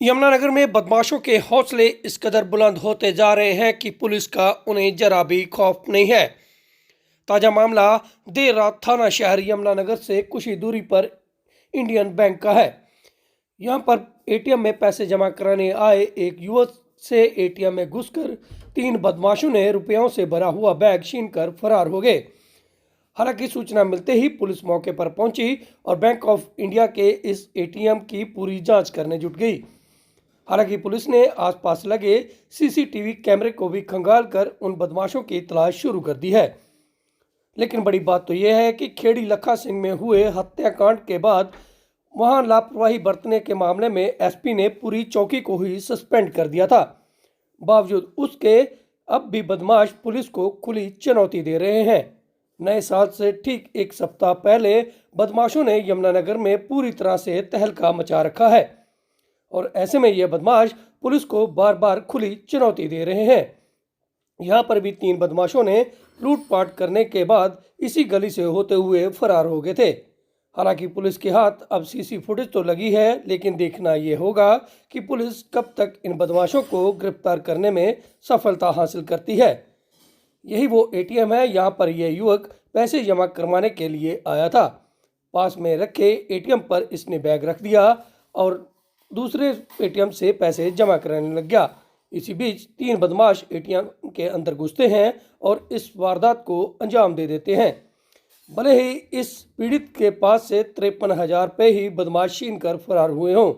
यमुनानगर में बदमाशों के हौसले इस कदर बुलंद होते जा रहे हैं कि पुलिस का उन्हें जरा भी खौफ नहीं है। ताजा मामला देर रात थाना शहर यमुनानगर से कुछ ही दूरी पर इंडियन बैंक का है। यहां पर एटीएम में पैसे जमा कराने आए एक युवक से एटीएम में घुसकर 3 बदमाशों ने रुपयों से भरा हुआ बैग छीनकर फरार हो गए। हालांकि सूचना मिलते ही पुलिस मौके पर पहुंची और बैंक ऑफ इंडिया के इस एटीएम की पूरी जांच करने जुट गई। हालांकि पुलिस ने आसपास लगे सीसीटीवी कैमरे को भी खंगालकर उन बदमाशों की तलाश शुरू कर दी है। लेकिन बड़ी बात तो यह है कि खेड़ी लखा सिंह में हुए हत्याकांड के बाद वहां लापरवाही बरतने के मामले में एसपी ने पूरी चौकी को ही सस्पेंड कर दिया था। बावजूद उसके अब भी बदमाश पुलिस को खुली चुनौती दे रहे हैं। नए साल से ठीक एक सप्ताह पहले बदमाशों ने यमुनानगर में पूरी तरह से तहलका मचा रखा है और ऐसे में यह बदमाश पुलिस को बार बार खुली चुनौती दे रहे हैं। यहाँ पर भी 3 बदमाशों ने लूटपाट करने के बाद इसी गली से होते हुए फरार हो गए थे। हालांकि पुलिस के हाथ अब सीसी फुटेज तो लगी है, लेकिन देखना यह होगा कि पुलिस कब तक इन बदमाशों को गिरफ्तार करने में सफलता हासिल करती है। यही वो एटीएम है, यहाँ पर यह युवक पैसे जमा करवाने के लिए आया था। पास में रखे एटीएम पर इसने बैग रख दिया और दूसरे एटीएम से पैसे जमा कराने लग गया। इसी बीच 3 बदमाश एटीएम के अंदर घुसते हैं और इस वारदात को अंजाम दे देते हैं। भले ही इस पीड़ित के पास से 53,000 रुपये ही बदमाश छीन कर फरार हुए हों,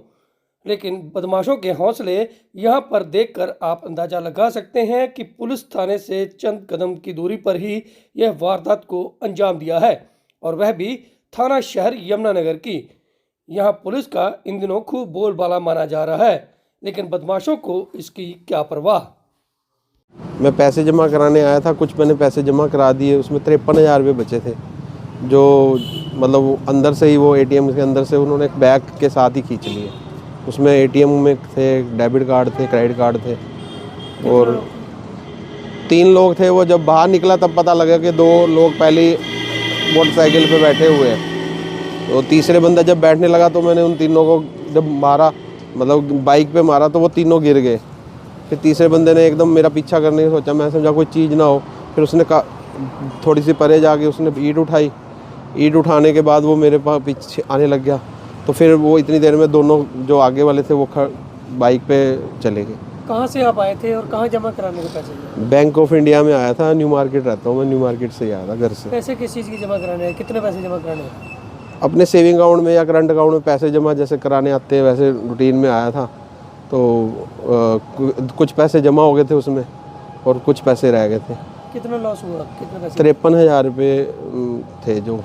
लेकिन बदमाशों के हौसले यहाँ पर देखकर आप अंदाजा लगा सकते हैं कि पुलिस थाने से चंद कदम की दूरी पर ही यह वारदात को अंजाम दिया है, और वह भी थाना शहर यमुनानगर की। यहाँ पुलिस का इन दिनों खूब बोलबाला माना जा रहा है, लेकिन बदमाशों को इसकी क्या परवाह। मैं पैसे जमा कराने आया था, कुछ मैंने पैसे जमा करा दिए, उसमें 53,000 रुपये बचे थे, जो मतलब अंदर से ही वो एटीएम के अंदर से उन्होंने एक बैग के साथ ही खींच लिए। उसमें एटीएम में थे डेबिट कार्ड थे, क्रेडिट कार्ड थे और 3 लोग थे। वो जब बाहर निकला तब पता लगा कि 2 लोग पहले मोटरसाइकिल पे बैठे हुए हैं। तो तीसरे बंदा जब बैठने लगा तो मैंने उन तीनों को जब मारा, मतलब बाइक पे मारा, तो वो तीनों गिर गए। फिर तीसरे बंदे ने एकदम मेरा पीछा करने की सोचा, मैं समझा कोई चीज़ ना हो। फिर उसने थोड़ी सी परे जाके उसने ईंट उठाई। ईंट उठाने के बाद वो मेरे पास पीछे आने लग गया। तो फिर वो इतनी देर में दोनों जो आगे वाले थे वो बाइक पे चले गए। कहाँ से आप आए थे और कहाँ जमा कराने के पैसे? बैंक ऑफ इंडिया में आया था, न्यू मार्केट रहता हूँ मैं, न्यू मार्केट से ही आया था घर से। पैसे किस चीज़ की जमा कराने हैं? कितने पैसे जमा कराने हैं? अपने सेविंग अकाउंट में या करंट अकाउंट में पैसे जमा जैसे कराने आते हैं वैसे रूटीन में आया था। तो कुछ पैसे जमा हो गए थे उसमें और कुछ पैसे रह गए थे। कितना लॉस हुआ? कितने पैसे? 53,000 रुपये थे जो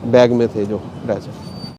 बैग में थे जो पैसे।